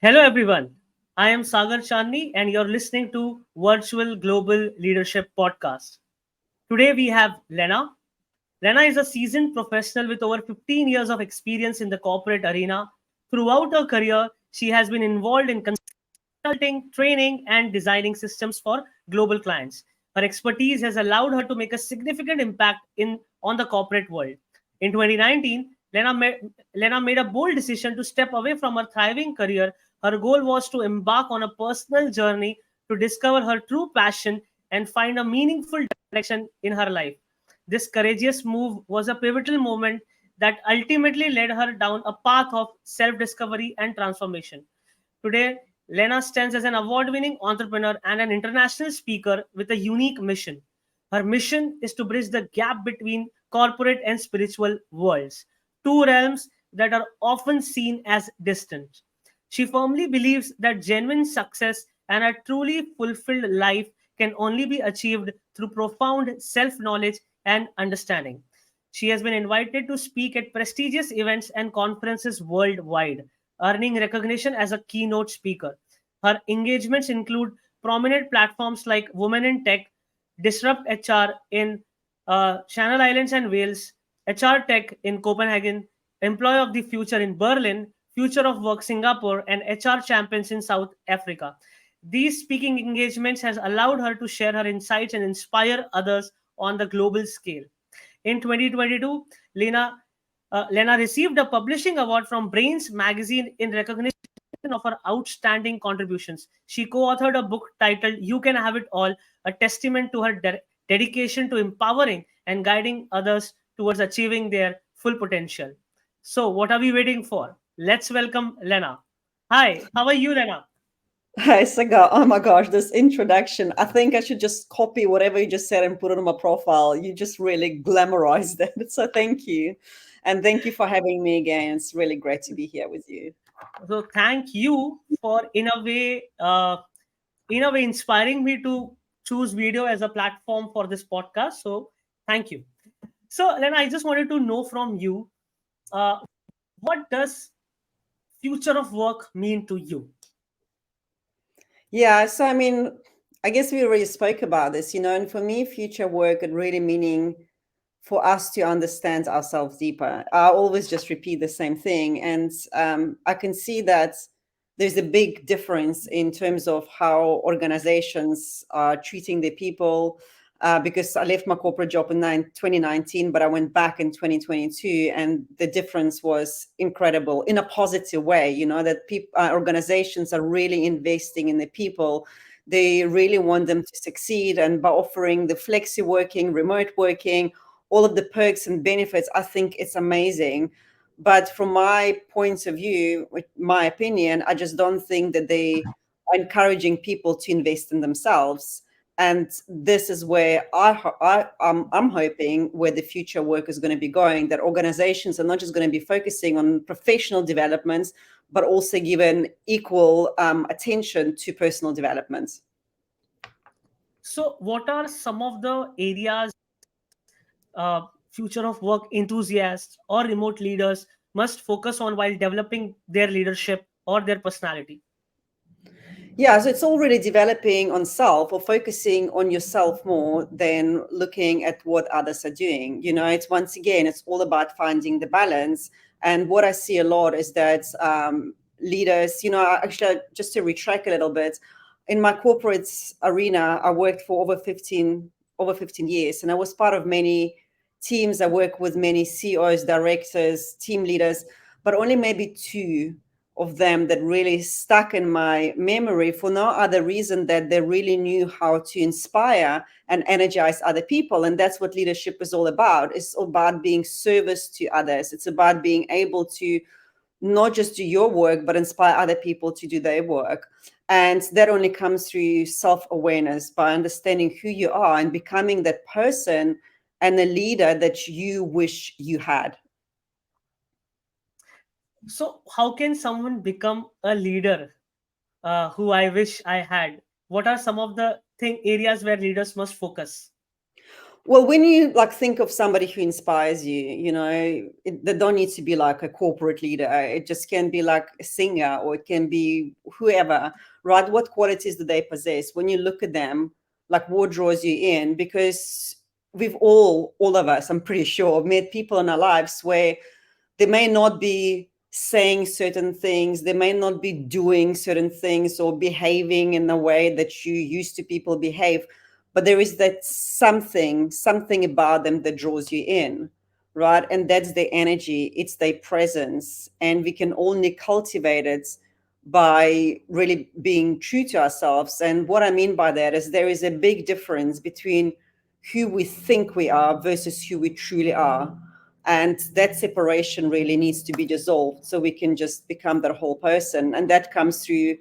Hello, everyone. I am Sagar Chandni, and you're listening to Virtual Global Leadership Podcast. Today, we have Lena. Lena is a seasoned professional with over 15 years of experience in the corporate arena. Throughout her career, she has been involved in consulting, training, and designing systems for global clients. Her expertise has allowed her to make a significant impact on the corporate world. In 2019, Lena made a bold decision to step away from her thriving career. Her goal was to embark on a personal journey to discover her true passion and find a meaningful direction in her life. This courageous move was a pivotal moment that ultimately led her down a path of self discovery and transformation. Today, Lena stands as an award winning entrepreneur and an international speaker with a unique mission. Her mission is to bridge the gap between corporate and spiritual worlds, two realms that are often seen as distant. She firmly believes that genuine success and a truly fulfilled life can only be achieved through profound self knowledge and understanding. She has been invited to speak at prestigious events and conferences worldwide, earning recognition as a keynote speaker. Her engagements include prominent platforms like Women in Tech, Disrupt HR in Channel Islands and Wales, HR Tech in Copenhagen, Employee of the Future in Berlin, Future of Work Singapore, and HR Champions in South Africa. These speaking engagements has allowed her to share her insights and inspire others on the global scale. In 2022, Lena received a publishing award from Brains magazine in recognition of her outstanding contributions. She co authored a book titled You Can Have It All, a testament to her dedication to empowering and guiding others towards achieving their full potential. So, what are we waiting for? Let's welcome Lena. Hi, how are you, Lena? Hi, Saga. Oh my gosh, this introduction. I think I should just copy whatever you just said and put it on my profile. You just really glamorized it. So thank you. And thank you for having me again. It's really great to be here with you. So, thank you for, in a way, inspiring me to choose video as a platform for this podcast. So, thank you. So, Lena, I just wanted to know from you, uh, what does future of work mean to you? Yeah, so I mean, I guess we already spoke about this, and for me, future work and really meaning for us to understand ourselves deeper. I always just repeat the same thing. And I can see that there's a big difference in terms of how organizations are treating their people. Because I left my corporate job in 2019, but I went back in 2022, and the difference was incredible in a positive way. That organizations are really investing in the people. They really want them to succeed, and by offering the flexi working, remote working, all of the perks and benefits, I think it's amazing. But from my point of view, with my opinion, I just don't think that they are encouraging people to invest in themselves. And this is where I'm hoping where the future work is going to be going, that organizations are not just going to be focusing on professional developments, but also given equal attention to personal development. So, what are some of the areas future of work enthusiasts or remote leaders must focus on while developing their leadership or their personality? Yeah, so it's already developing on self or focusing on yourself more than looking at what others are doing. It's once again, it's all about finding the balance. And what I see a lot is that leaders, actually, just to retract a little bit, in my corporate arena, I worked for over 15 years, and I was part of many teams. I work with many CEOs, directors, team leaders, but only maybe two of them that really stuck in my memory for no other reason that they really knew how to inspire and energize other people. And that's what leadership is all about. It's about being service to others. It's about being able to not just do your work, but inspire other people to do their work. And that only comes through self-awareness, by understanding who you are and becoming that person and the leader that you wish you had. So, how can someone become a leader who I wish I had? What are some of the areas where leaders must focus? Well, when you like think of somebody who inspires you, they don't need to be like a corporate leader. It just can be like a singer, or it can be whoever, right? What qualities do they possess? When you look at them, like what draws you in? Because we've all of us, I'm pretty sure, met people in our lives where they may not be saying certain things, they may not be doing certain things or behaving in the way that you used to people behave, but there is that something about them that draws you in, right? And that's their energy, it's their presence, and we can only cultivate it by really being true to ourselves. And what I mean by that is there is a big difference between who we think we are versus who we truly are, and that separation really needs to be dissolved so we can just become that whole person. And that comes through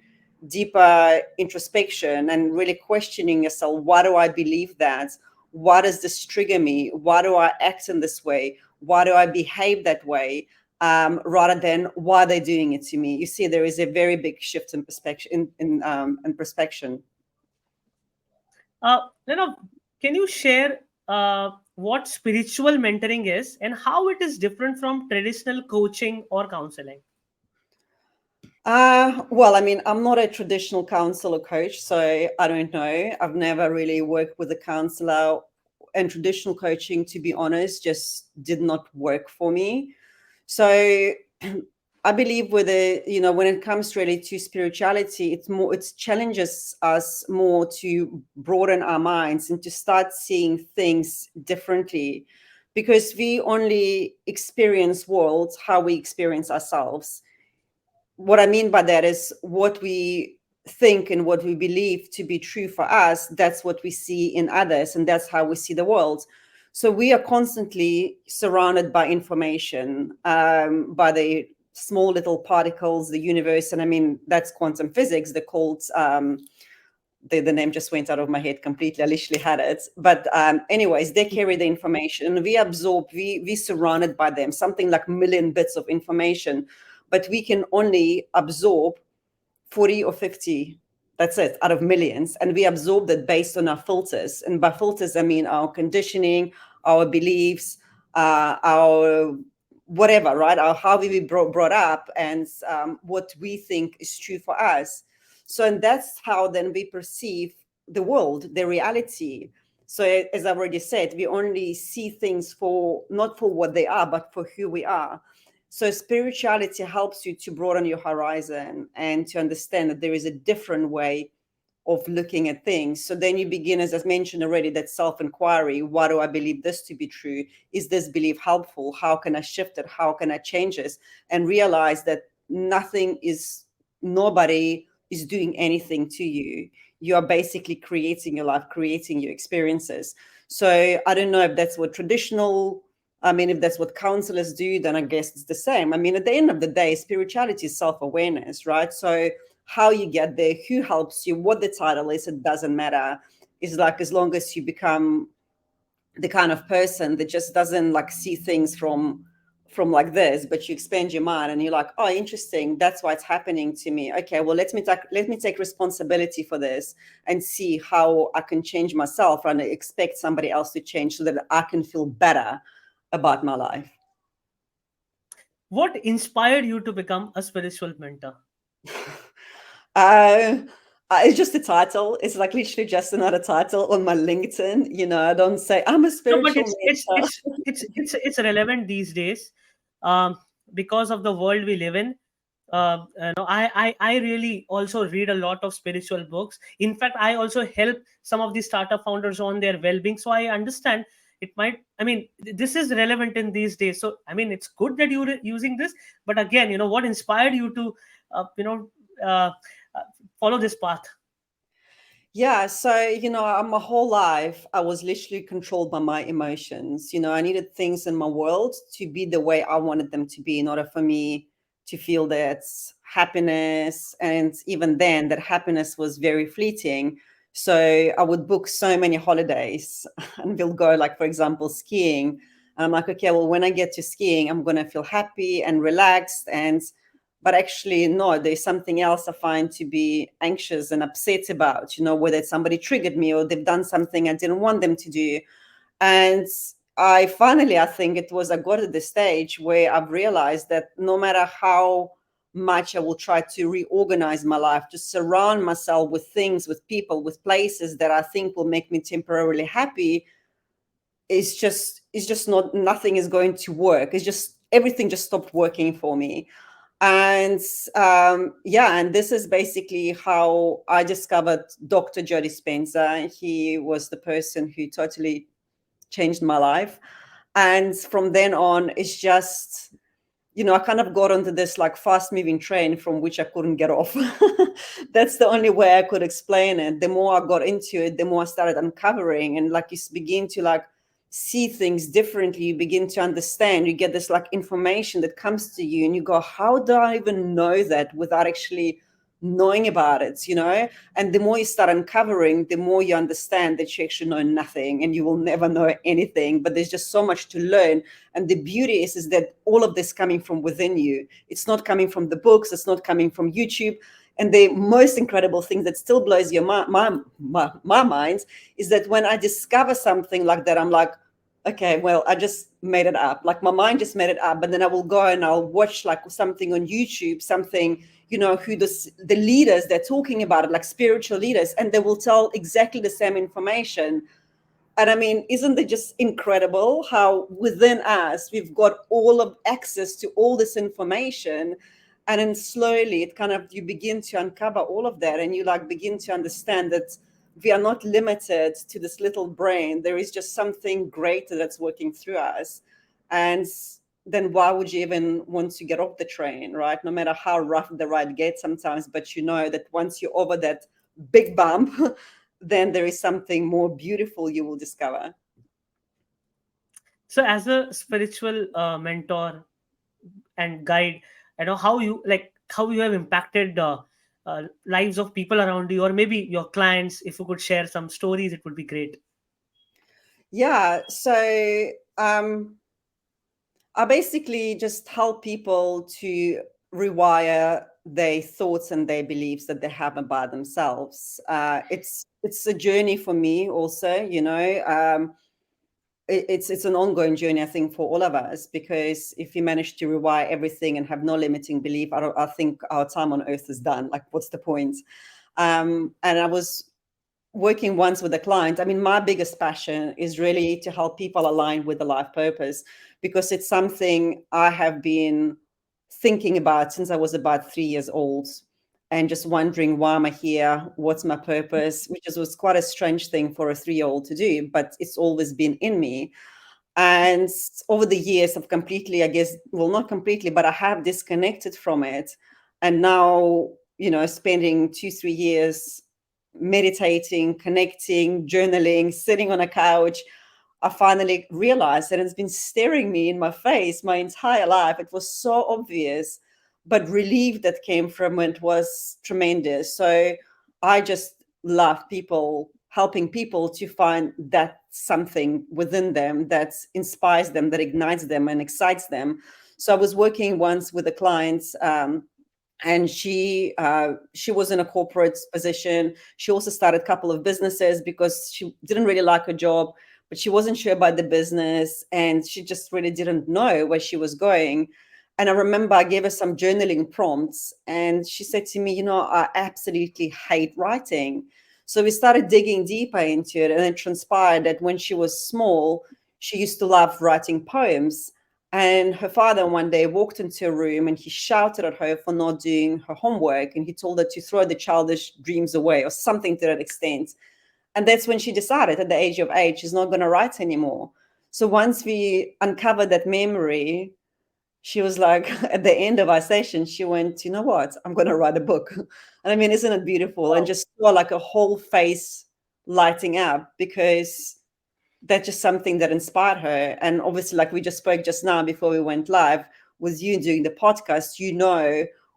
deeper introspection and really questioning yourself. Why do I believe that? Why does this trigger me? Why do I act in this way? Why do I behave that way? Rather than why they're doing it to me. You see, there is a very big shift in perspective. In perspective. Lena, can you share what spiritual mentoring is and how it is different from traditional coaching or counseling? Well, I mean, I'm not a traditional counselor coach, so I don't know. I've never really worked with a counselor, and traditional coaching, to be honest, just did not work for me. So I believe with when it comes really to spirituality, it challenges us more to broaden our minds and to start seeing things differently, because we only experience worlds how we experience ourselves. What I mean by that is what we think and what we believe to be true for us, that's what we see in others, and that's how we see the world. So we are constantly surrounded by information, by the small little particles, the universe. And I mean, that's quantum physics. They're called, the name just went out of my head completely. I literally had it. But anyways, they carry the information and we absorb, we surrounded by them, something like 1,000,000 bits of information, but we can only absorb 40 or 50, that's it, out of millions. And we absorb that based on our filters. And by filters, I mean our conditioning, our beliefs, our whatever, right? Our how we brought up, and what we think is true for us. So, and that's how then we perceive the world, the reality. So, as I've already said, we only see things for not for what they are, but for who we are. So spirituality helps you to broaden your horizon and to understand that there is a different way of looking at things. So then you begin, as I mentioned already, that self-inquiry. Why do I believe this to be true? Is this belief helpful? How can I shift it? How can I change it? And realize that nobody is doing anything to you. You are basically creating your life, creating your experiences. So I don't know if that's what if that's what counselors do, then I guess it's the same. I mean, at the end of the day, spirituality is self-awareness, right? So how you get there, who helps you, what the title is, it doesn't matter. It's like as long as you become the kind of person that just doesn't like see things from like this, but you expand your mind and you're like, oh, interesting, that's why it's happening to me. Okay, well, let me take responsibility for this and see how I can change myself, and expect somebody else to change so that I can feel better about my life. What inspired you to become a spiritual mentor? uh, it's just a title. It's like literally just another title on my LinkedIn. I don't say I'm a No, but spiritual mentor. it's relevant these days, um, because of the world we live in. I really also read a lot of spiritual books. In fact, I also help some of the startup founders on their well-being. So I understand it might. I mean, this is relevant in these days. So I mean, it's good that you're using this. But again, what inspired you to, uh, you know, uh, uh, follow this path? Yeah, so my whole life I was literally controlled by my emotions. I needed things in my world to be the way I wanted them to be in order for me to feel that happiness. And even then, that happiness was very fleeting. So I would book so many holidays and we'll go, like, for example, skiing. And I'm like, okay, well, when I get to skiing, I'm going to feel happy and relaxed. But actually, no, there's something else I find to be anxious and upset about, whether somebody triggered me or they've done something I didn't want them to do. And I think it was, I got to the stage where I've realized that no matter how much I will try to reorganize my life, to surround myself with things, with people, with places that I think will make me temporarily happy, it's just not, nothing is going to work. It's just, everything just stopped working for me. And yeah, and this is basically how I discovered Dr. Jody Spencer. He was the person who totally changed my life. And from then on, it's just, I kind of got onto this like fast moving train from which I couldn't get off. That's the only way I could explain it. The more I got into it, the more I started uncovering, and like you begin to like see things differently. You begin to understand. You get this like information that comes to you, and you go, "How do I even know that without actually knowing about it?" And the more you start uncovering, the more you understand that you actually know nothing, and you will never know anything. But there's just so much to learn. And the beauty is that all of this coming from within you. It's not coming from the books. It's not coming from YouTube. And the most incredible thing that still blows your my mind is that when I discover something like that, I'm like, okay, well, I just made it up. Like my mind just made it up. But then I will go and I'll watch like something on YouTube, something, who the leaders, they're talking about it, like spiritual leaders, and they will tell exactly the same information. And I mean, isn't it just incredible how within us we've got all of access to all this information? And then slowly it kind of, you begin to uncover all of that, and you like begin to understand that we are not limited to this little brain. There is just something greater that's working through us. And then why would you even want to get off the train, right? No matter how rough the ride gets sometimes, but you know that once you're over that big bump, then there is something more beautiful you will discover. So, as a spiritual mentor and guide, how you have impacted lives of people around you, or maybe your clients. If you could share some stories, it would be great. Yeah. So I basically just help people to rewire their thoughts and their beliefs that they have about themselves. It's a journey for me also, it's an ongoing journey, I think, for all of us, because if you manage to rewire everything and have no limiting belief, I think our time on earth is done. Like, what's the point? And I was working once with a client. I mean, my biggest passion is really to help people align with the life purpose, because it's something I have been thinking about since I was about 3 years old, and just wondering, why am I here? What's my purpose? Was quite a strange thing for a 3-year old to do, but it's always been in me. And over the years, I've completely, I guess, well, not completely, but I have disconnected from it. And now, spending 2, 3 years meditating, connecting, journaling, sitting on a couch, I finally realized that it's been staring me in my face my entire life. It was so obvious, but relief that came from it was tremendous. So I just love people, helping people to find that something within them that inspires them, that ignites them and excites them. So I was working once with a client, and she was in a corporate position. She also started a couple of businesses because she didn't really like her job, but she wasn't sure about the business, and she just really didn't know where she was going. And I remember I gave her some journaling prompts, and she said to me, I absolutely hate writing. So we started digging deeper into it, and it transpired that when she was small, she used to love writing poems. And her father one day walked into a room and he shouted at her for not doing her homework. And he told her to throw the childish dreams away, or something to that extent. And that's when she decided at the age of 8, she's not going to write anymore. So once we uncovered that memory, she was like, at the end of our session, she went, you know what? I'm going to write a book. And I mean, isn't it beautiful? And Wow. just saw like a whole face lighting up, because that's just something that inspired her. And obviously, like we just spoke just now before we went live with you doing the podcast,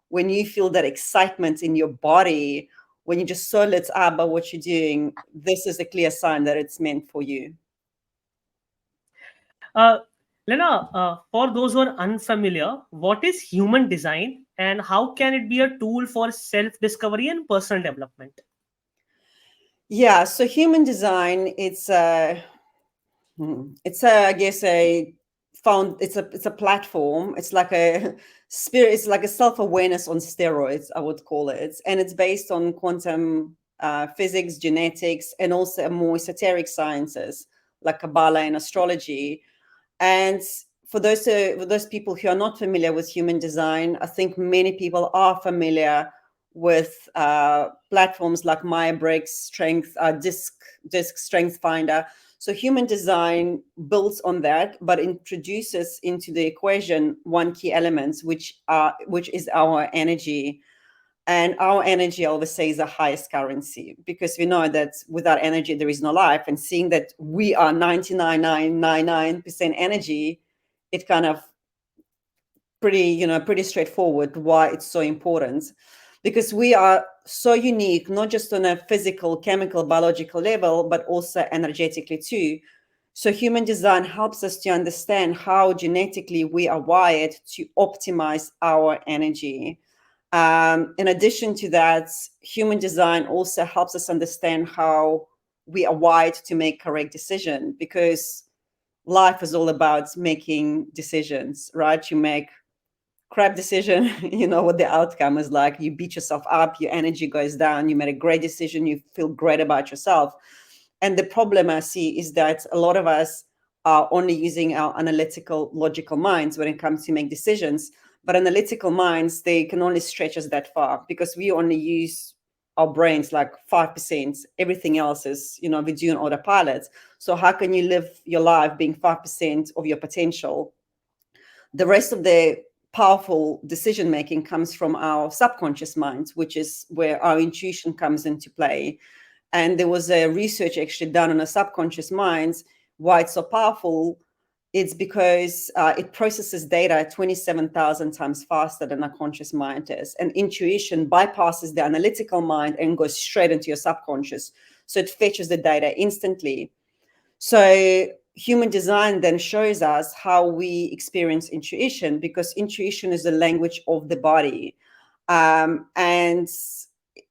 when you feel that excitement in your body, when you're just so lit up by what you're doing, this is a clear sign that it's meant for you. uh, Lena, for those who are unfamiliar, what is human design and how can it be a tool for self discovery and personal development? Yeah, so human design, It's a, I guess, a found. It's a platform. It's like a spirit. It's like a self-awareness on steroids, I would call it, and it's based on quantum physics, genetics, and also more esoteric sciences like Kabbalah and astrology. And for those people who are not familiar with human design, I think many people are familiar with platforms like Myers-Briggs Strength, Disc Strength Finder. So human design builds on that, but introduces into the equation one key element, which is our energy. And our energy, I always say, is the highest currency, because we know that without energy there is no life. And seeing that we are 99.999% energy, it kind of pretty straightforward why it's so important, because we are so unique, not just on a physical, chemical, biological level, but also energetically too. So human design helps us to understand how genetically we are wired to optimize our energy. In addition to that, human design also helps us understand how we are wired to make correct decision, because life is all about making decisions, right? You make crap decision, you know what the outcome is like. You beat yourself up, your energy goes down. You made a great decision, you feel great about yourself. And the problem I see is that a lot of us are only using our analytical, logical minds when it comes to make decisions. But analytical minds, they can only stretch us that far, because we only use our brains like 5%. Everything else is, we do on autopilot. So how can you live your life being 5% of your potential? The rest of the powerful decision making comes from our subconscious mind, which is where our intuition comes into play. And there was a research actually done on a subconscious minds. Why it's so powerful? It's because it processes data 27,000 times faster than a conscious mind is. And intuition bypasses the analytical mind and goes straight into your subconscious. So it fetches the data instantly. So human design then shows us how we experience intuition, because intuition is the language of the body. And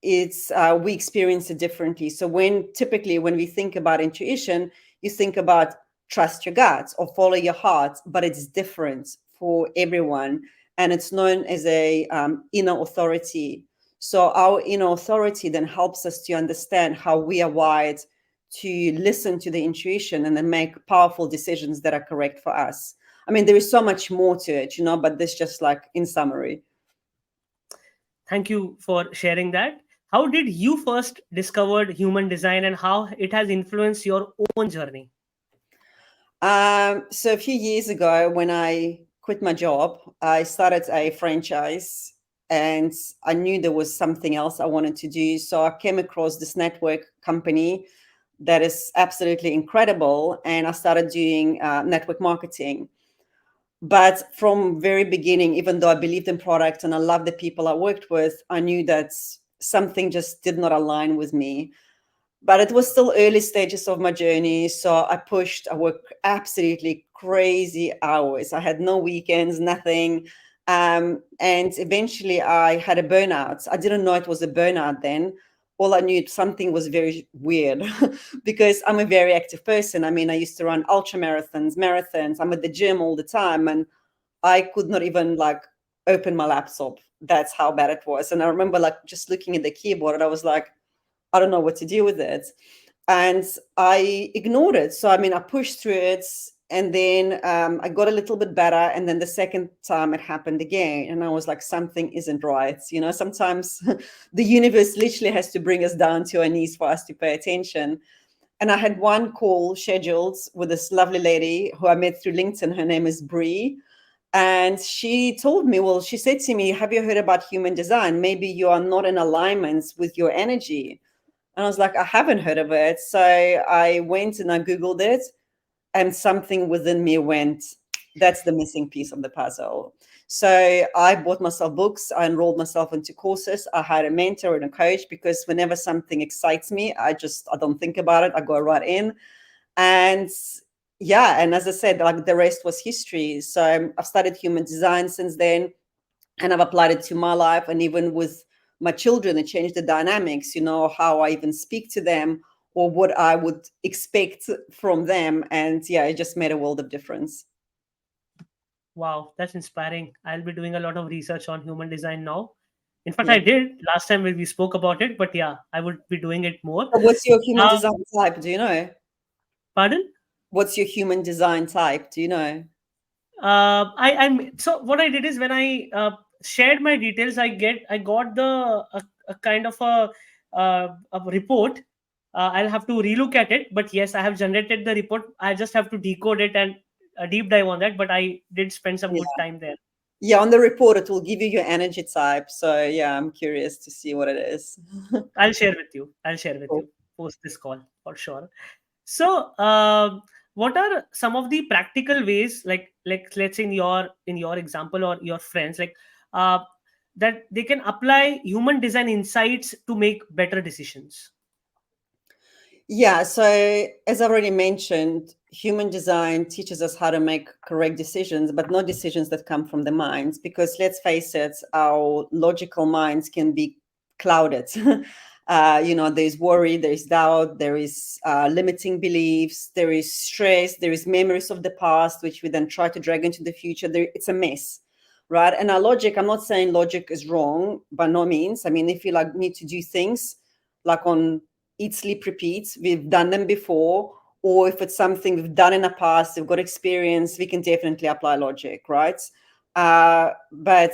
it's we experience it differently. So typically when we think about intuition, you think about trust your gut or follow your heart, but it's different for everyone, and it's known as a inner authority. So our inner authority then helps us to understand how we are wired to listen to the intuition and then make powerful decisions that are correct for us. I mean, there is so much more to it, but this just like in summary. Thank you for sharing that. How did you first discovered human design and how it has influenced your own journey? So a few years ago, when I quit my job, I started a franchise, and I knew there was something else I wanted to do. So I came across this network company that is absolutely incredible, and I started doing network marketing. But from very beginning, even though I believed in product and I loved the people I worked with, I knew that something just did not align with me. But it was still early stages of my journey. So I worked absolutely crazy hours. I had no weekends, nothing. And eventually I had a burnout. I didn't know it was a burnout then. All I knew, something was very weird because I'm a very active person. I mean, I used to run ultra marathons. I'm at the gym all the time, and I could not even like open my laptop. That's how bad it was. And I remember like just looking at the keyboard, and I was like, I don't know what to do with it. And I ignored it. So, I mean, I pushed through it, and then I got a little bit better. And then the second time it happened again. And I was like, something isn't right. Sometimes the universe literally has to bring us down to our knees for us to pay attention. And I had one call scheduled with this lovely lady who I met through LinkedIn. Her name is Bree. And she told me, well, she said to me, have you heard about human design? Maybe you are not in alignment with your energy. And I was like, I haven't heard of it. So I went and I Googled it, and something within me went, that's the missing piece of the puzzle. So I bought myself books. I enrolled myself into courses. I hired a mentor and a coach, because whenever something excites me, I don't think about it. I go right in. And yeah, and as I said, like the rest was history. So I've studied human design since then, and I've applied it to my life, and even with my children, it changed the dynamics, how I even speak to them, or what I would expect from them. And yeah, it just made a world of difference. Wow, that's inspiring. I'll be doing a lot of research on human design now. In fact, Yeah. I did last time when we spoke about it, but yeah, I would be doing it more. So what's your human Uh, design type? Do you know? Pardon? What's your human design type? Do you know? So what I did is when I shared my details, I got a kind of a report. I'll have to relook at it, but yes, I have generated the report. I just have to decode it and deep dive on that. But I did spend some good Yeah. time there. Yeah, on the report, it will give you your energy type. So yeah, I'm curious to see what it is. I'll share with you. I'll share with Cool. you post this call for sure. So, what are some of the practical ways, like let's say in your example or your friends, like uh, that they can apply human design insights to make better decisions? Yeah, so as I already mentioned, human design teaches us how to make correct decisions, but not decisions that come from the minds, because let's face it, our logical minds can be clouded. There's worry, there's doubt, there is limiting beliefs, there is stress, there is memories of the past, which we then try to drag into the future. It's a mess, right? And our logic, I'm not saying logic is wrong by no means. I mean, if you like need to do things like on eat, sleep, repeat. We've done them before, or if it's something we've done in the past, we've got experience, we can definitely apply logic, right? But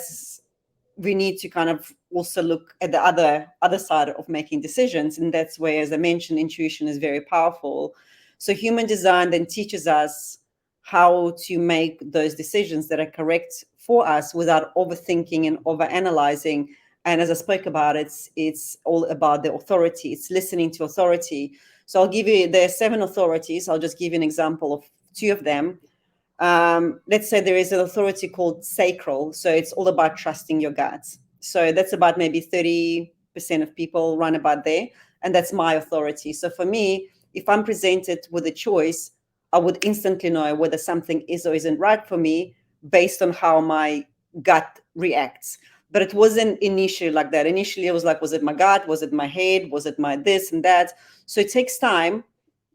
we need to kind of also look at the other side of making decisions, and that's where, as I mentioned, intuition is very powerful. So human design then teaches us how to make those decisions that are correct for us without overthinking and overanalyzing. And as I spoke about, it's all about the authority. It's listening to authority. So I'll give you, there are 7 authorities. I'll just give you an example of 2 of them. Let's say there is an authority called sacral. So it's all about trusting your gut. So that's about maybe 30% of people run about there. And that's my authority. So for me, if I'm presented with a choice, I would instantly know whether something is or isn't right for me based on how my gut reacts. But it wasn't initially like that. Initially, it was like, was it my gut? Was it my head? Was it my this and that? So it takes time,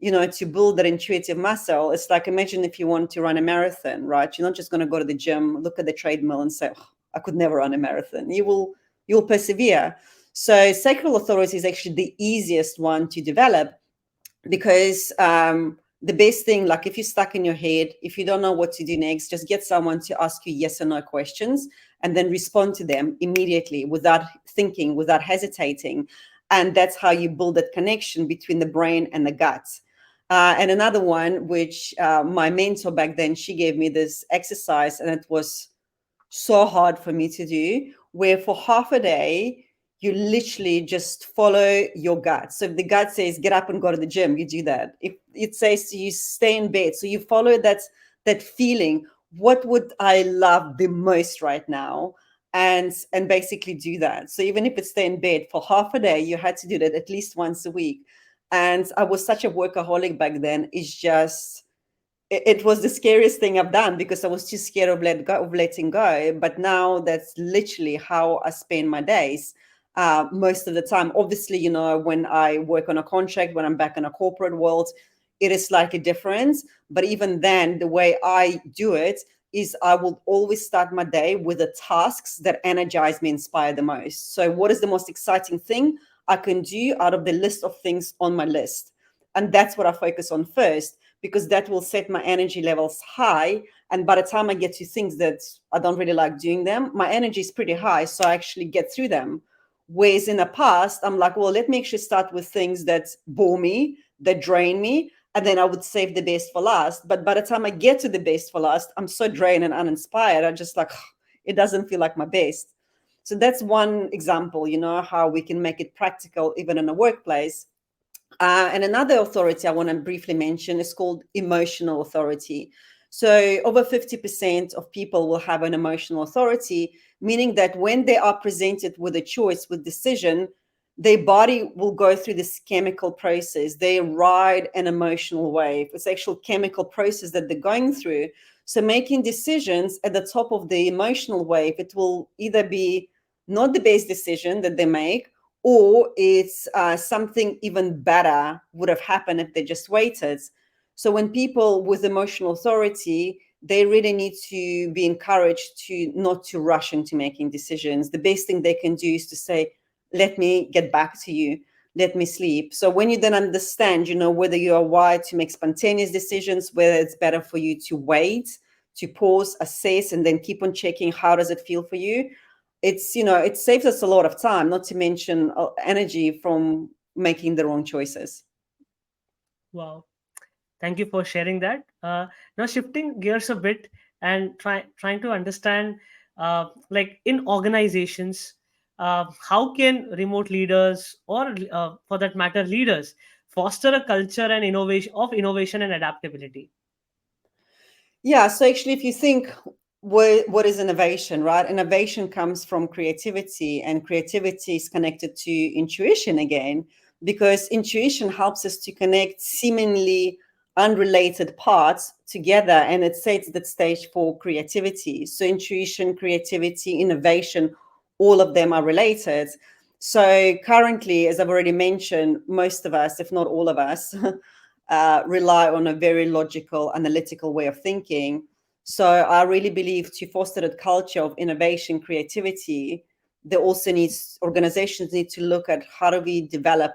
to build that intuitive muscle. It's like, imagine if you want to run a marathon, right? You're not just going to go to the gym, look at the treadmill and say, oh, I could never run a marathon. You'll persevere. So sacral authority is actually the easiest one to develop, because the best thing, like if you're stuck in your head, if you don't know what to do next, just get someone to ask you yes or no questions and then respond to them immediately without thinking, without hesitating. And that's how you build that connection between the brain and the gut. And another one, which my mentor back then, she gave me this exercise, and it was so hard for me to do, where for half a day, you literally just follow your gut. So if the gut says get up and go to the gym, you do that. If it says to you stay in bed, so you follow that feeling. What would I love the most right now? And basically do that. So even if it's stay in bed for half a day, you had to do that at least once a week. And I was such a workaholic back then. It's just it was the scariest thing I've done, because I was too scared of letting go. But now that's literally how I spend my days most of the time. Obviously, when I work on a contract, when I'm back in a corporate world, it is slightly different. But even then, the way I do it is I will always start my day with the tasks that energize me, inspire the most. So what is the most exciting thing I can do out of the list of things on my list? And that's what I focus on first, because that will set my energy levels high. And by the time I get to things that I don't really like doing them, my energy is pretty high. So I actually get through them. Whereas in the past, I'm like, well, let me actually start with things that bore me, that drain me, and then I would save the best for last. But by the time I get to the best for last, I'm so drained and uninspired. I just like, it doesn't feel like my best. So that's one example, how we can make it practical even in a workplace. And another authority I want to briefly mention is called emotional authority. So, over 50% of people will have an emotional authority, meaning that when they are presented with a choice, with decision, their body will go through this chemical process. They ride an emotional wave. It's actual chemical process that they're going through. So, making decisions at the top of the emotional wave, it will either be not the best decision that they make, or it's something even better would have happened if they just waited. So when people with emotional authority, they really need to be encouraged to not to rush into making decisions. The best thing they can do is to say, let me get back to you, let me sleep. So when you then understand, whether you are wired to make spontaneous decisions, whether it's better for you to wait, to pause, assess, and then keep on checking, how does it feel for you? It saves us a lot of time, not to mention energy from making the wrong choices. Wow. Thank you for sharing that. Now, shifting gears a bit and trying to understand, like in organizations, how can remote leaders, or for that matter, leaders, foster a culture and innovation and adaptability? Yeah, so actually, if you think, what is innovation, right? Innovation comes from creativity, and creativity is connected to intuition again, because intuition helps us to connect seemingly unrelated parts together, and it sets the stage for creativity. So intuition, creativity, innovation, all of them are related. So currently, as I've already mentioned, most of us, if not all of us, rely on a very logical, analytical way of thinking. So I really believe to foster that culture of innovation, creativity, there also needs organizations need to look at how do we develop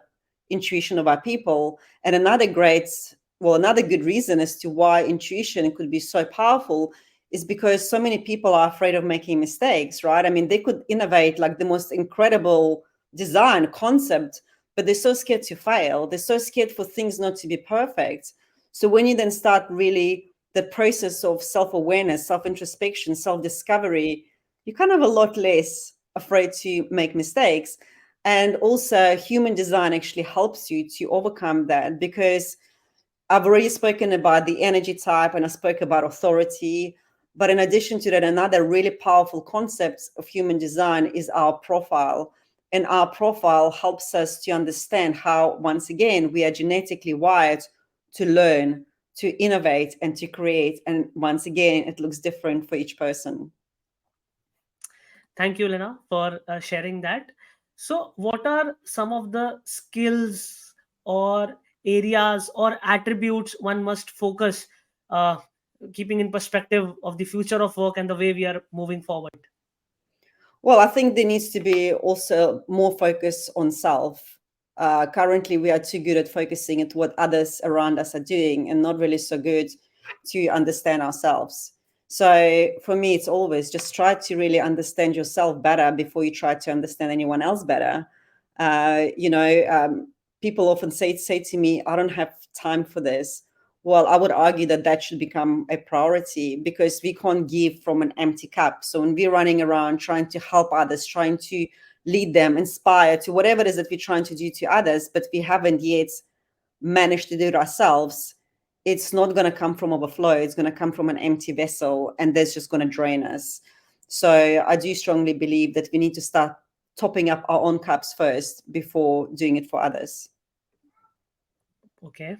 intuition of our people. And another good reason as to why intuition could be so powerful is because so many people are afraid of making mistakes, right? I mean, they could innovate like the most incredible design concept, but they're so scared to fail. They're so scared for things not to be perfect. So when you then start really the process of self-awareness, self-introspection, self-discovery, you're kind of a lot less afraid to make mistakes. And also human design actually helps you to overcome that, because I've already spoken about the energy type and I spoke about authority. But in addition to that, another really powerful concept of human design is our profile. And our profile helps us to understand how, once again, we are genetically wired to learn, to innovate, and to create. And once again, it looks different for each person. Thank you, Lena, for sharing that. So, what are some of the skills or areas or attributes one must focus, uh, keeping in perspective of the future of work and the way we are moving forward? Well, I think there needs to be also more focus on self. Currently, we are too good at focusing at what others around us are doing and not really so good to understand ourselves. So for me, it's always just try to really understand yourself better before you try to understand anyone else better. People often say to me, I don't have time for this. Well, I would argue that that should become a priority, because we can't give from an empty cup. So when we're running around trying to help others, trying to lead them, inspire to whatever it is that we're trying to do to others, but we haven't yet managed to do it ourselves, it's not going to come from overflow. It's going to come from an empty vessel, and that's just going to drain us. So I do strongly believe that we need to start topping up our own cups first before doing it for others. Okay.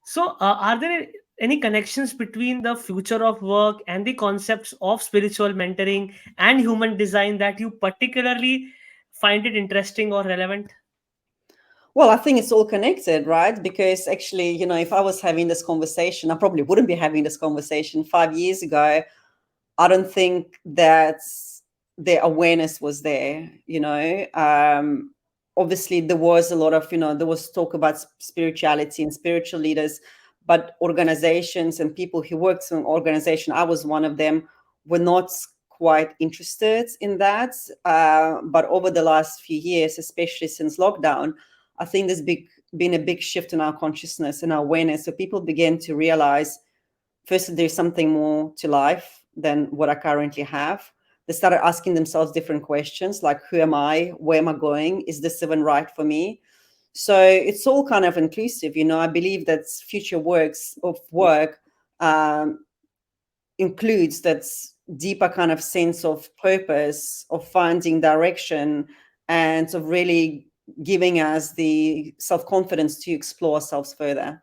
So, are there any connections between the future of work and the concepts of spiritual mentoring and human design that you particularly find it interesting or relevant? Well, I think it's all connected, right? Because actually, if I was having this conversation, I probably wouldn't be having this conversation 5 years ago. I don't think that the awareness was there, Obviously, there was a lot of, there was talk about spirituality and spiritual leaders, but organizations and people who worked in an organization, I was one of them, were not quite interested in that. But over the last few years, especially since lockdown, I think been a big shift in our consciousness and our awareness. So people began to realize, first, there's something more to life than what I currently have. They started asking themselves different questions like, who am I? Where am I going? Is this even right for me? So it's all kind of inclusive. I believe that future works of work um, includes that deeper kind of sense of purpose, of finding direction, and of really giving us the self-confidence to explore ourselves further.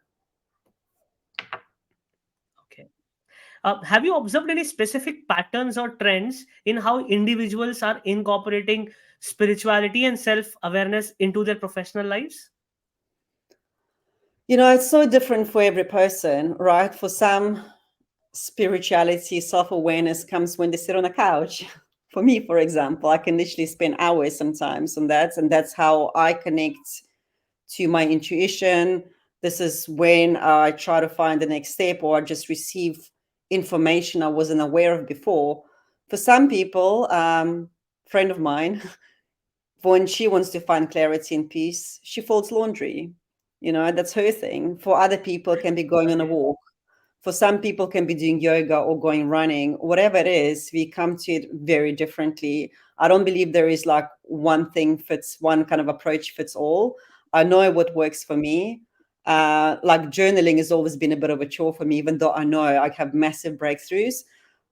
Okay. Have you observed any specific patterns or trends in how individuals are incorporating spirituality and self awareness into their professional lives? It's so different for every person, right? For some, spirituality, self awareness comes when they sit on a couch. For me, for example, I can literally spend hours sometimes on that. And that's how I connect to my intuition. This is when I try to find the next step or just receive information I wasn't aware of before. For some people, friend of mine, when she wants to find clarity and peace, she folds laundry. That's her thing. For other people, it can be going on a Okay. walk. For some people, can be doing yoga or going running. Whatever it is, we come to it very differently. I don't believe there is like one thing fits, one kind of approach fits all. I know what works for me. Like journaling has always been a bit of a chore for me, even though I know I have massive breakthroughs.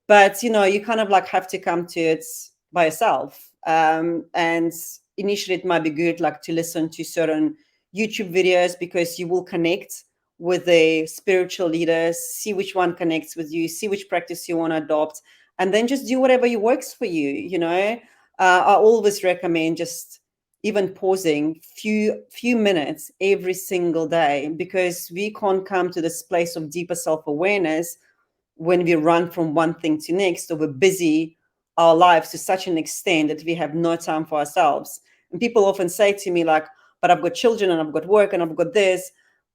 But you kind of like have to come to it by yourself. And initially it might be good like to listen to certain YouTube videos, because you will connect with the spiritual leaders, see which one connects with you, see which practice you want to adopt, and then just do whatever works for you. I always recommend just even pausing few minutes every single day, because we can't come to this place of deeper self-awareness when we run from one thing to next, or we're busy our lives to such an extent that we have no time for ourselves. And people often say to me like, but I've got children and I've got work and I've got this.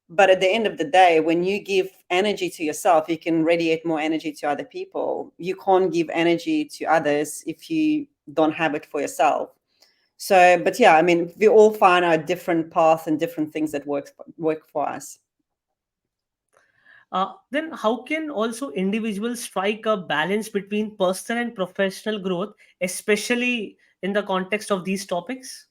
But at the end of the day, when you give energy to yourself, you can radiate more energy to other people. You can't give energy to others if you don't have it for yourself. So, but yeah, I mean, we all find our different paths and different things that work for us. Then, how can also individuals strike a balance between personal and professional growth, especially in the context of these topics?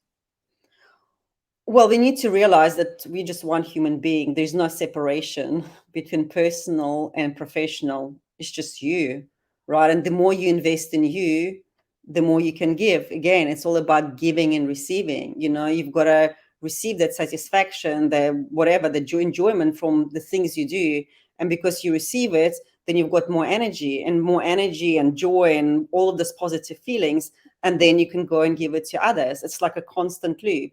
Well, we need to realize that we're just one human being. There's no separation between personal and professional. It's just you, right? And the more you invest in you, the more you can give. Again, it's all about giving and receiving. You've got to receive that satisfaction, the whatever, the enjoyment from the things you do. And because you receive it, then you've got more energy and joy and all of these positive feelings. And then you can go and give it to others. It's like a constant loop.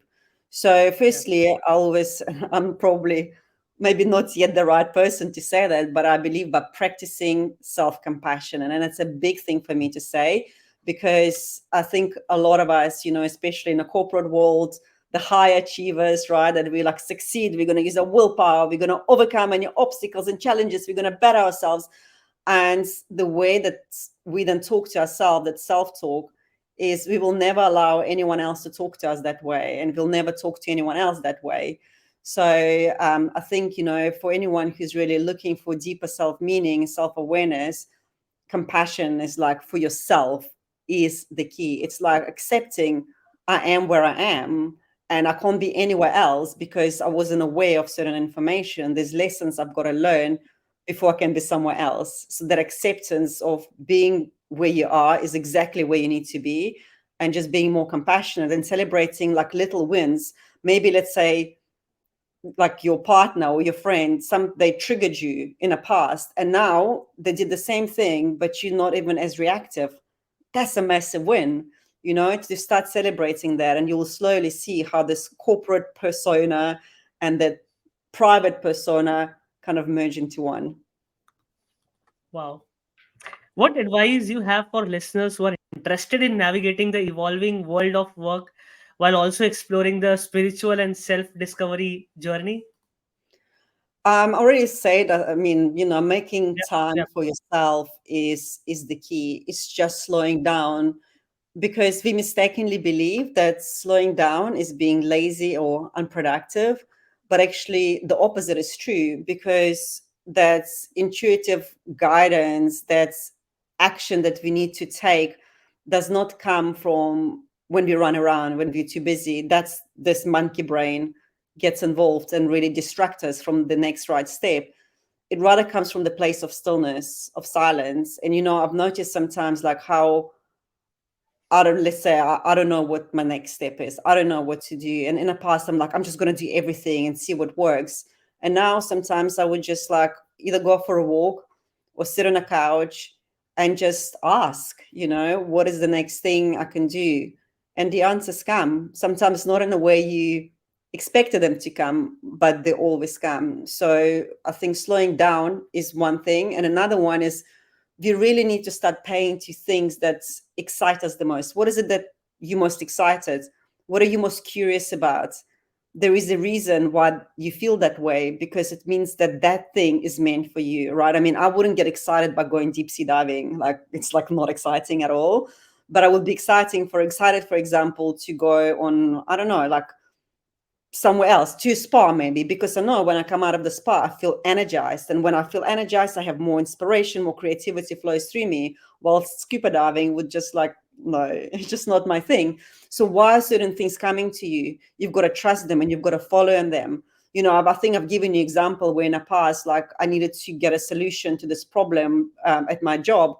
So, Yes. firstly, I always, I'm probably maybe not yet the right person to say that, but I believe by practicing self compassion. And it's a big thing for me to say, because I think a lot of us, especially in the corporate world, the high achievers, right, that we like succeed, we're going to use our willpower, we're going to overcome any obstacles and challenges, we're going to better ourselves. And the way that we then talk to ourselves, that self talk, is we will never allow anyone else to talk to us that way, and we'll never talk to anyone else that way. So I think, for anyone who's really looking for deeper self meaning, self awareness, compassion is like for yourself is the key. It's like accepting I am where I am and I can't be anywhere else because I wasn't aware of certain information. There's lessons I've got to learn before I can be somewhere else. So that acceptance of being where you are is exactly where you need to be, and just being more compassionate and celebrating like little wins. Maybe let's say like your partner or your friend, they triggered you in the past and now they did the same thing, but you're not even as reactive. That's a massive win, to start celebrating that, and you'll slowly see how this corporate persona and that private persona kind of merge into one. Wow. What advice you have for listeners who are interested in navigating the evolving world of work while also exploring the spiritual and self-discovery journey? I already said that. I mean, making Yeah, time yeah, for yourself is the key. It's just slowing down, because we mistakenly believe that slowing down is being lazy or unproductive, but actually the opposite is true, because that's intuitive guidance, that's action that we need to take, does not come from when we run around, when we're too busy. That's this monkey brain gets involved and really distract us from the next right step. It rather comes from the place of stillness, of silence. And I've noticed sometimes like how let's say I don't know what my next step is. I don't know what to do. And in the past, I'm like, I'm just going to do everything and see what works. And now sometimes I would just like either go for a walk or sit on a couch and just ask, what is the next thing I can do? And the answers come, sometimes not in the way you expected them to come, but they always come. So I think slowing down is one thing. And another one is we really need to start paying to things that excite us the most. What is it that you're most excited? What are you most curious about? There is a reason why you feel that way, because it means that that thing is meant for you, right? I mean, I wouldn't get excited by going deep sea diving. Like, it's like not exciting at all. But I would be excited, for example, to go on, I don't know, like somewhere else, to a spa maybe, because I know when I come out of the spa I feel energized, and when I feel energized I have more inspiration, more creativity flows through me, while scuba diving would just like, no, it's just not my thing. So why are certain things coming to you? You've got to trust them and you've got to follow in them. I think I've given you example where in the past, like, I needed to get a solution to this problem at my job,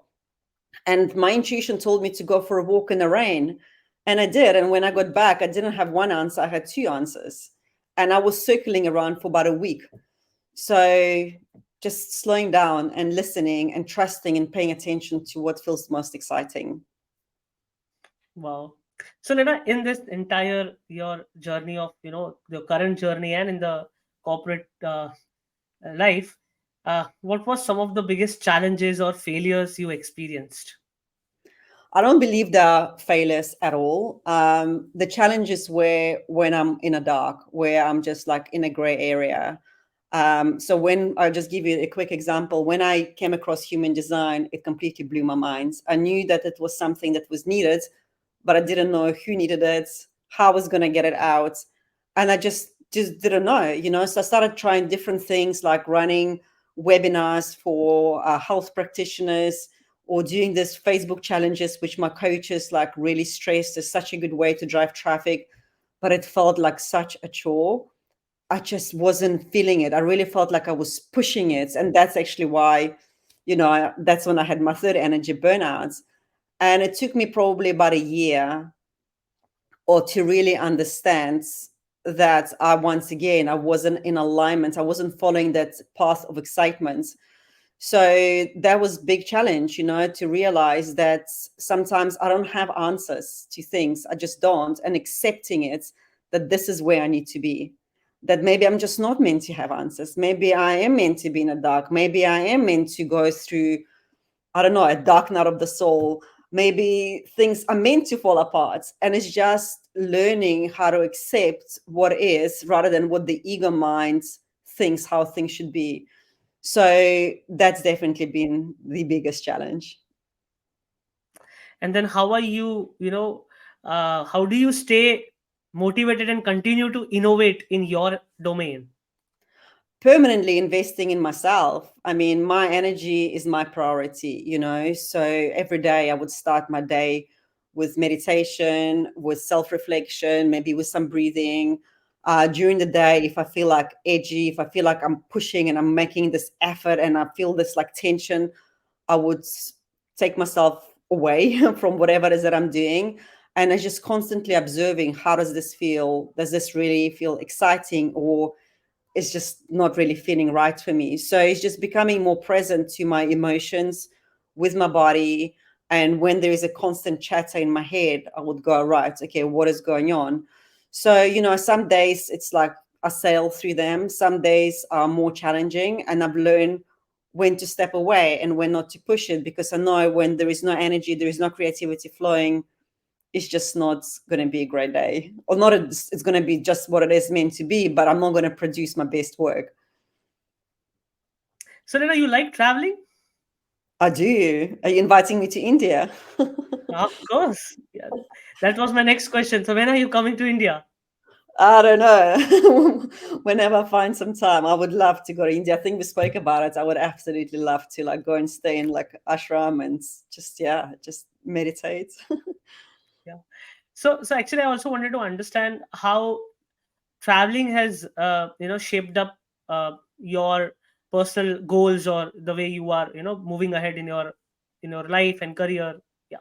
and my intuition told me to go for a walk in the rain. And I did. And when I got back, I didn't have one answer, I had two answers. And I was circling around for about a week. So just slowing down and listening and trusting and paying attention to what feels most exciting. Wow. So Lena, in this entire your journey of the current journey and in the corporate life, what was some of the biggest challenges or failures you experienced? I don't believe there are failures at all. The challenge is where when I'm in a dark, where I'm just like in a gray area. So when I'll just give you a quick example, when I came across human design, it completely blew my mind. I knew that it was something that was needed, but I didn't know who needed it, how I was going to get it out. And I just didn't know. So I started trying different things like running webinars for health practitioners, or doing this Facebook challenges, which my coaches like really stressed is such a good way to drive traffic. But it felt like such a chore. I just wasn't feeling it. I really felt like I was pushing it. And that's actually why, that's when I had my third energy burnout. And it took me probably about a year or to really understand that once again, I wasn't in alignment. I wasn't following that path of excitement. So that was big challenge, to realize that sometimes I don't have answers to things. I just don't. And accepting it, that this is where I need to be. That maybe I'm just not meant to have answers. Maybe I am meant to be in the dark. Maybe I am meant to go through, I don't know, a dark night of the soul. Maybe things are meant to fall apart. And it's just learning how to accept what is rather than what the ego mind thinks how things should be. So that's definitely been the biggest challenge. And then how are you, how do you stay motivated and continue to innovate in your domain? Permanently investing in myself. I mean, my energy is my priority, So every day I would start my day with meditation, with self reflection, maybe with some breathing. During the day, if I feel like edgy, if I feel like I'm pushing and I'm making this effort and I feel this like tension, I would take myself away from whatever it is that I'm doing. And I just constantly observing, how does this feel? Does this really feel exciting, or it's just not really feeling right for me? So it's just becoming more present to my emotions with my body. And when there is a constant chatter in my head, I would go, right, okay, what is going on? So, some days it's like I sail through them. Some days are more challenging, and I've learned when to step away and when not to push it, because I know when there is no energy, there is no creativity flowing, it's just not going to be a great day, or not. It's going to be just what it is meant to be, but I'm not going to produce my best work. So Lena, you like traveling? I do. Are you inviting me to India? Of course. Yeah. That was my next question. So when are you coming to India? I don't know. Whenever I find some time, I would love to go to India. I think we spoke about it. I would absolutely love to like go and stay in like ashram and just meditate. Yeah. So actually, I also wanted to understand how traveling has shaped up your personal goals, or the way you are moving ahead in your life and career. Yeah.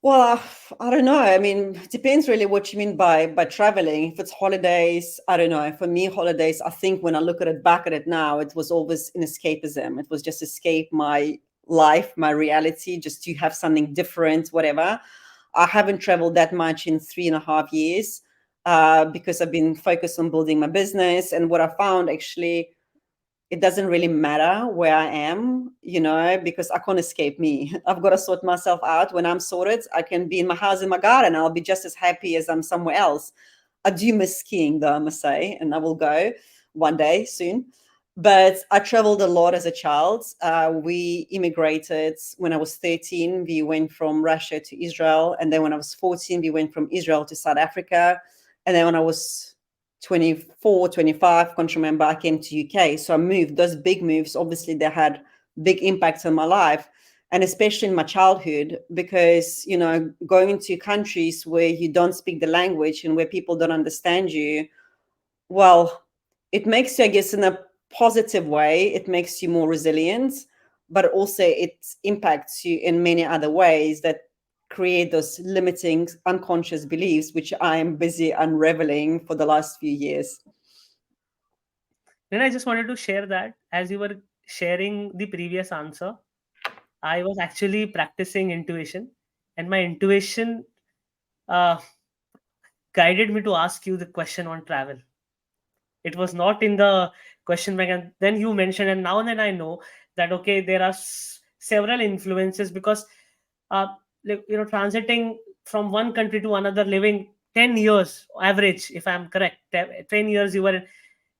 Well, I don't know. I mean, it depends really what you mean by traveling. If it's holidays, I don't know. For me, holidays, I think when I look at it back at it now, it was always an escapism. It was just escape my life, my reality, just to have something different, whatever. I haven't traveled that much in 3.5 years because I've been focused on building my business. And what I found actually, it doesn't really matter where I am, because I can't escape me. I've got to sort myself out. When I'm sorted, I can be in my house in my garden. I'll be just as happy as I'm somewhere else. I do miss skiing, though, I must say, and I will go one day soon. But I traveled a lot as a child. We immigrated when I was 13. We went from Russia to Israel. And then when I was 14, we went from Israel to South Africa. And then when I was 24, 25, can't remember, I came to UK. So I moved. Those big moves, obviously, they had big impacts on my life, and especially in my childhood, because, going into countries where you don't speak the language and where people don't understand you, well, it makes you, I guess, in a positive way, it makes you more resilient, but also it impacts you in many other ways that create those limiting unconscious beliefs, which I am busy unraveling for the last few years. Then I just wanted to share that as you were sharing the previous answer, I was actually practicing intuition, and my intuition uh, guided me to ask you the question on travel. It was not in the question bank, and then you mentioned, and now then I know that okay, there are several influences because, uh, transiting from one country to another, living 10 years average, if I'm correct, 10 years you were in,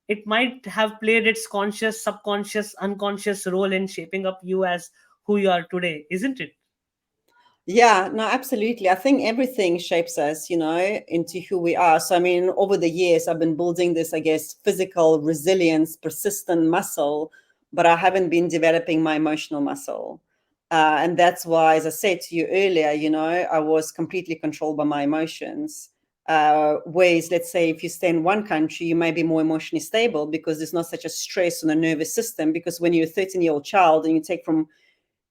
it might have played its conscious, subconscious, unconscious role in shaping up you as who you are today, isn't it? Yeah, no, absolutely. I think everything shapes us, into who we are. So, I mean, over the years, I've been building this, I guess, physical resilience, persistent muscle, but I haven't been developing my emotional muscle. And that's why, as I said to you earlier, I was completely controlled by my emotions. Whereas, let's say, if you stay in one country, you may be more emotionally stable because there's not such a stress on the nervous system. Because when you're a 13-year-old child and you take from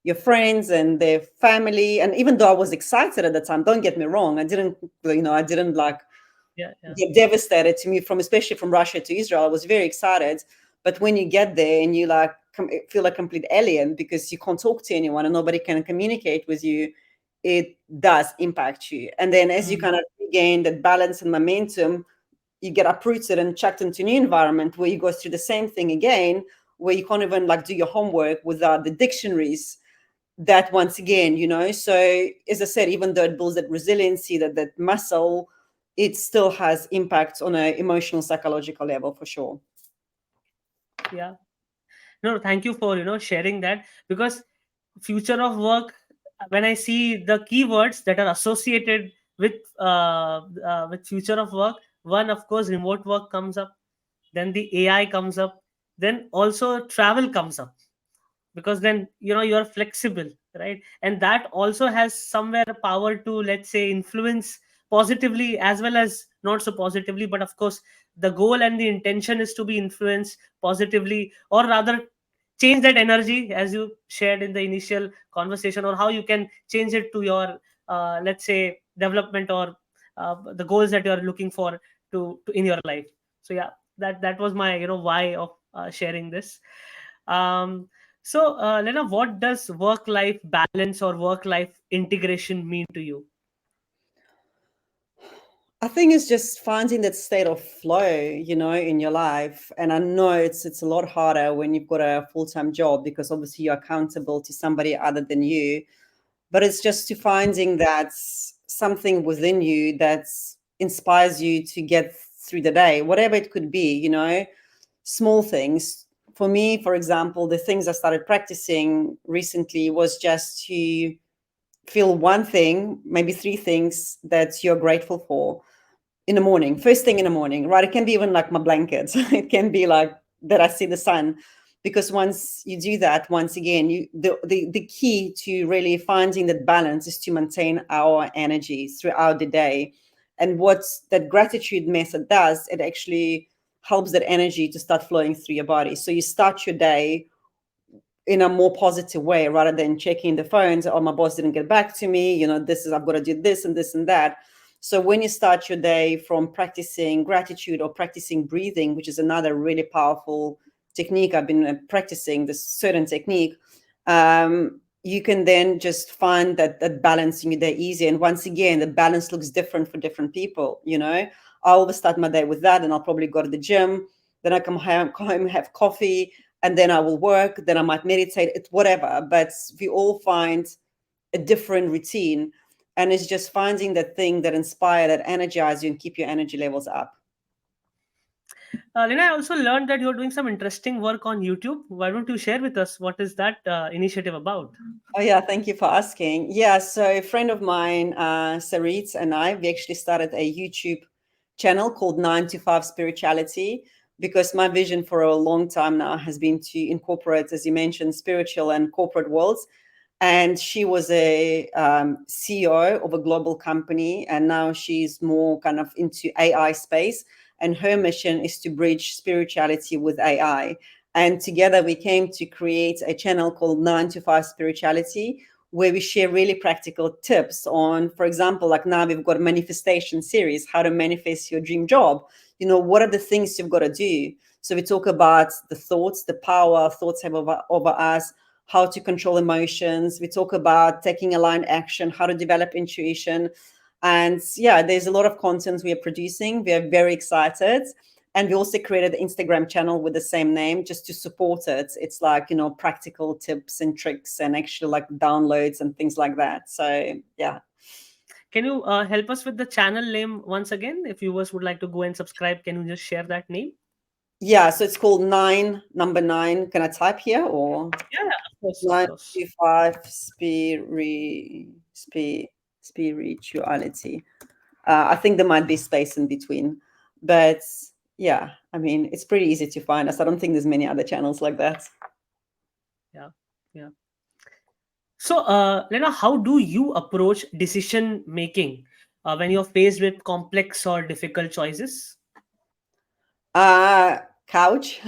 your friends and their family, and even though I was excited at the time, don't get me wrong, I didn't like Yeah, yeah, get devastated to move from, especially from Russia to Israel. I was very excited, but when you get there and you like feel like a complete alien because you can't talk to anyone and nobody can communicate with you, it does impact you. And then as you mm, kind of regain that balance and momentum, you get uprooted and chucked into a new environment where you go through the same thing again, where you can't even like do your homework without the dictionaries. That once again, so as I said, even though it builds that resiliency, that muscle, it still has impact on an emotional, psychological level for sure. yeah. No, thank you for sharing that, because future of work, when I see the keywords that are associated with with future of work, one, of course, remote work comes up, then the AI comes up, then also travel comes up, because then you're flexible, right? And that also has somewhere power to, let's say, influence positively as well as not so positively, but of course the goal and the intention is to be influenced positively, or rather change that energy, as you shared in the initial conversation, or how you can change it to your let's say development, or the goals that you are looking for to in your life. So yeah, that was my why of sharing this. um Lena, what does work life balance or work life integration mean to you? I think it's just finding that state of flow, in your life. And I know it's a lot harder when you've got a full-time job because obviously you're accountable to somebody other than you. But it's just to finding that something within you that inspires you to get through the day, whatever it could be, small things. For me, for example, the things I started practicing recently was just to feel one thing, maybe three things that you're grateful for in the morning, first thing in the morning, right? It can be even like my blankets. It can be like that I see the sun. Because once you do that, once again, the key to really finding that balance is to maintain our energy throughout the day. And what that gratitude method does, it actually helps that energy to start flowing through your body. So you start your day in a more positive way rather than checking the phones. Oh, my boss didn't get back to me. This is, I've got to do this and this and that. So when you start your day from practicing gratitude or practicing breathing, which is another really powerful technique, I've been practicing this certain technique, you can then just find that balance in your day easier. And once again, the balance looks different for different people. I always start my day with that, and I'll probably go to the gym. Then I come home, have coffee, and then I will work. Then I might meditate. It's whatever. But we all find a different routine, and it's just finding that thing that inspire, that energize you, and keep your energy levels up. Lena, I also learned that you're doing some interesting work on YouTube. Why don't you share with us what is that initiative about? Oh yeah, thank you for asking. Yeah, so a friend of mine, Sarit, and I, we actually started a YouTube channel called 9 to 5 Spirituality, because my vision for a long time now has been to incorporate, as you mentioned, spiritual and corporate worlds. And she was a CEO of a global company, and now she's more kind of into AI space. And her mission is to bridge spirituality with AI. And together we came to create a channel called 9 to 5 Spirituality, where we share really practical tips on, for example, like now we've got a manifestation series, how to manifest your dream job. What are the things you've got to do? So we talk about the thoughts, the power thoughts have over us, how to control emotions. We talk about taking aligned action, how to develop intuition. And yeah, there's a lot of content we are producing. We are very excited. And we also created an Instagram channel with the same name just to support it. It's like, practical tips and tricks and actually like downloads and things like that. So yeah. Can you help us with the channel name once again? If viewers would like to go and subscribe, can you just share that name? Yeah, so it's called number 9. Can I type here or Yeah, of course, of nine course. to five spirituality? I think there might be space in between, but yeah, I mean, it's pretty easy to find us. I don't think there's many other channels like that. Yeah, yeah. So, Lena, how do you approach decision making when you're faced with complex or difficult choices? Uh, Couch.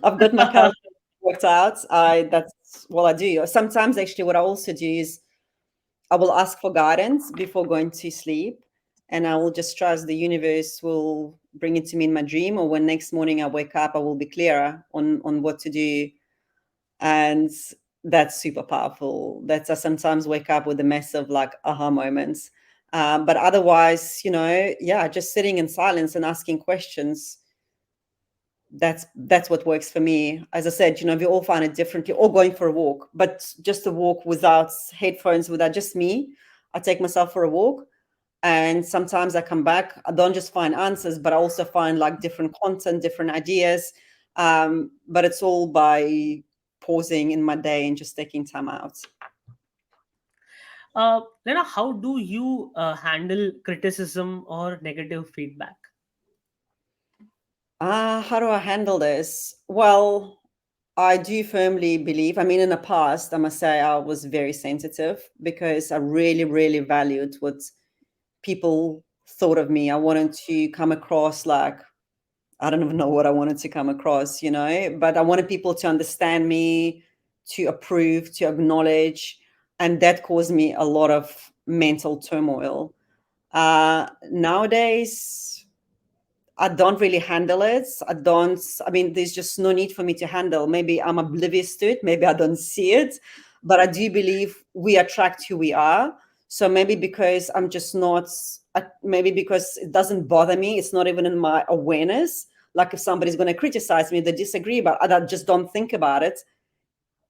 I've got my couch worked out. That's what I do. Sometimes actually what I also do is I will ask for guidance before going to sleep, and I will just trust the universe will bring it to me in my dream, or when next morning I wake up, I will be clearer on what to do. And that's super powerful. That's I sometimes wake up with a mess of like aha moments. But otherwise, yeah, just sitting in silence and asking questions, that's what works for me. As I said, we all find it differently, or going for a walk, but just a walk without headphones, without just me. I take myself for a walk, and sometimes I come back. I don't just find answers, but I also find like different content, different ideas. But it's all by pausing in my day and just taking time out. Lena, how do you handle criticism or negative feedback? How do I handle this? Well, I do firmly believe, I mean, in the past, I must say I was very sensitive because I really, really valued what people thought of me. I wanted to come across like, I don't even know what I wanted to come across, but I wanted people to understand me, to approve, to acknowledge. And that caused me a lot of mental turmoil. Nowadays, I don't really handle it. I mean, there's just no need for me to handle. Maybe I'm oblivious to it. Maybe I don't see it. But I do believe we attract who we are. So maybe because I'm just not, maybe because it doesn't bother me, it's not even in my awareness. Like if somebody's going to criticize me, they disagree, but I just don't think about it.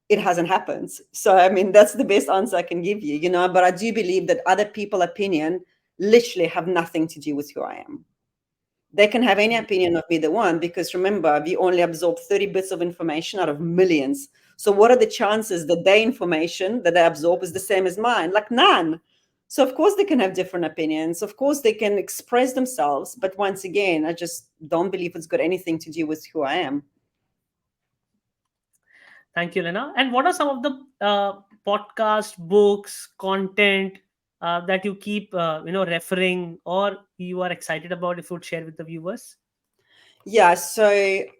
It hasn't happened. So, I mean, that's the best answer I can give you, but I do believe that other people's opinion literally have nothing to do with who I am. They can have any opinion of me they want, because remember, we only absorb 30 bits of information out of millions. So what are the chances that their information that they absorb is the same as mine? Like none. So of course they can have different opinions. Of course they can express themselves. But once again, I just don't believe it's got anything to do with who I am. Thank you, Lena. And what are some of the podcast, books, content that you keep, referring or you are excited about? If you would share with the viewers. Yeah, so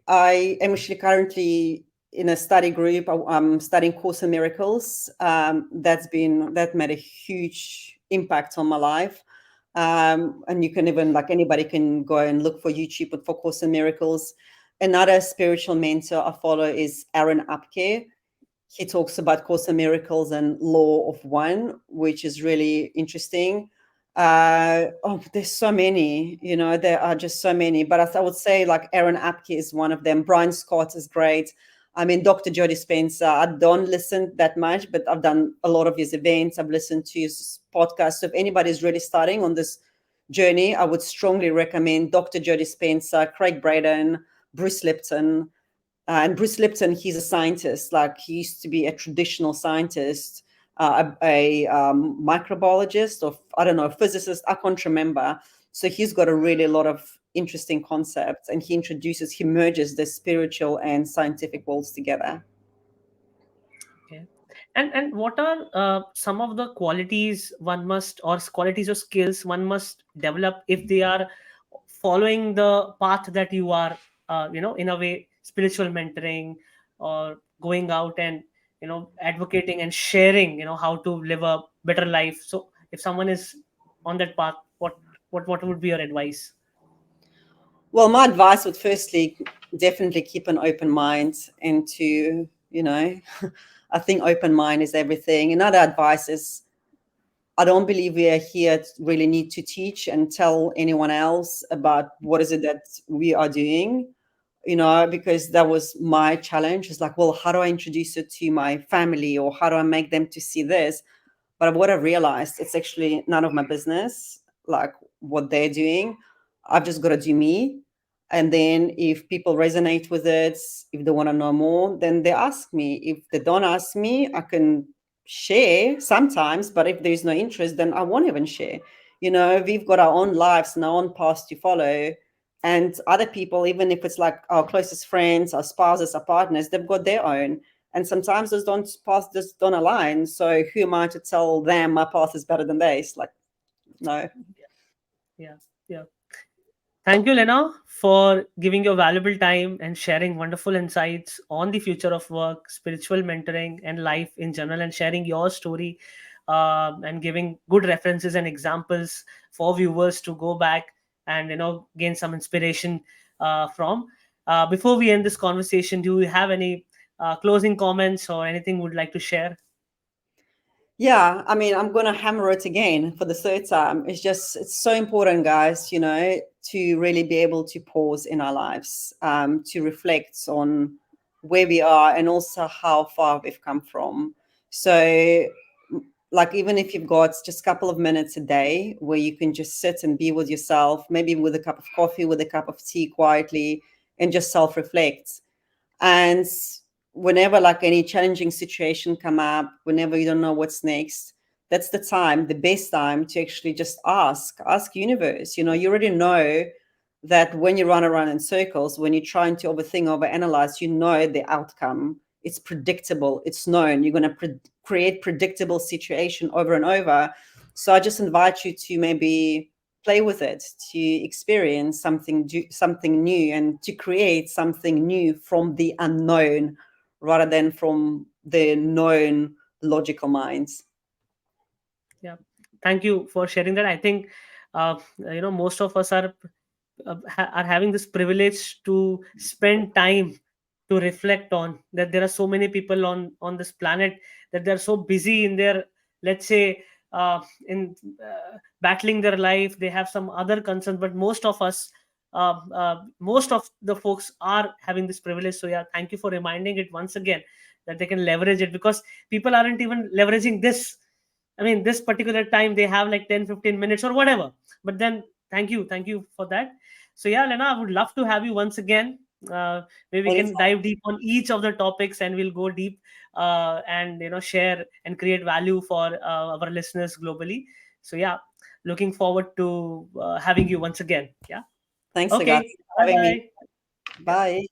I am actually currently in a study group. I'm studying Course in Miracles. That made a huge impact on my life. And you can even, like, anybody can go and look for YouTube for Course in Miracles. Another spiritual mentor I follow is Aaron Apke. He talks about Course in Miracles and Law of One, which is really interesting. There's so many, there are just so many. But I would say, like, Aaron Apke is one of them. Brian Scott is great. I mean, Dr. Joe Dispenza, I don't listen that much, but I've done a lot of his events. I've listened to his podcast. So if anybody's really starting on this journey, I would strongly recommend Dr. Joe Dispenza, Craig Braden, Bruce Lipton. And Bruce Lipton, he's a scientist. Like, he used to be a traditional scientist, a microbiologist, or I don't know, a physicist. I can't remember. So he's got a really lot of interesting concepts, and he merges the spiritual and scientific worlds together. Okay. And what are some of the qualities one must, or qualities or skills one must develop if they are following the path that you are, in a way, spiritual mentoring, or going out and advocating and sharing, how to live a better life. So if someone is on that path, what would be your advice? Well, my advice would firstly definitely keep an open mind, and to, I think open mind is everything. Another advice is, I don't believe we are here to really need to teach and tell anyone else about what is it that we are doing, because that was my challenge. It's like, well, how do I introduce it to my family, or how do I make them to see this? But what I realized, it's actually none of my business, like, what they're doing. I've just got to do me. And then if people resonate with it, if they want to know more, then they ask me. If they don't ask me, I can share sometimes. But if there's no interest, then I won't even share. We've got our own lives and our own paths to follow. And other people, even if it's like our closest friends, our spouses, our partners, they've got their own. And sometimes those paths just don't align. So who am I to tell them my path is better than theirs? Like, no. Yeah, yeah. Thank you, Lena, for giving your valuable time and sharing wonderful insights on the future of work, spiritual mentoring, and life in general, and sharing your story, and giving good references and examples for viewers to go back and gain some inspiration from. Before we end this conversation, do you have any closing comments or anything would like to share? Yeah, I mean, I'm going to hammer it again for the third time. It's so important, guys, to really be able to pause in our lives, to reflect on where we are and also how far we've come from. So, like, even if you've got just a couple of minutes a day where you can just sit and be with yourself, maybe with a cup of coffee, with a cup of tea quietly, and just self-reflect. And whenever, like, any challenging situation come up, whenever you don't know what's next, that's the best time to actually just ask universe. You already know that when you run around in circles, when you're trying to overthink, overanalyze, the outcome. It's predictable, it's known. You're going to create predictable situation over and over. So I just invite you to maybe play with it, to experience something new, and to create something new from the unknown rather than from the known logical minds. Yeah, thank you for sharing that. I think most of us are having this privilege to spend time to reflect on that. There are so many people on this planet that they're so busy in their, let's say, in battling their life. They have some other concerns, but most of the folks are having this privilege. So yeah, thank you for reminding it once again, that they can leverage it, because people aren't even leveraging this. I mean, this particular time they have like 10-15 minutes or whatever. But then thank you for that. So yeah, Lena, I would love to have you once again. Maybe we can Anytime. dive deep on each of the topics, and we'll go deep, and share and create value for our listeners globally. So yeah, looking forward to having you once again. Yeah. Thanks, guys, Okay. for Bye having me. bye. Yeah. Bye.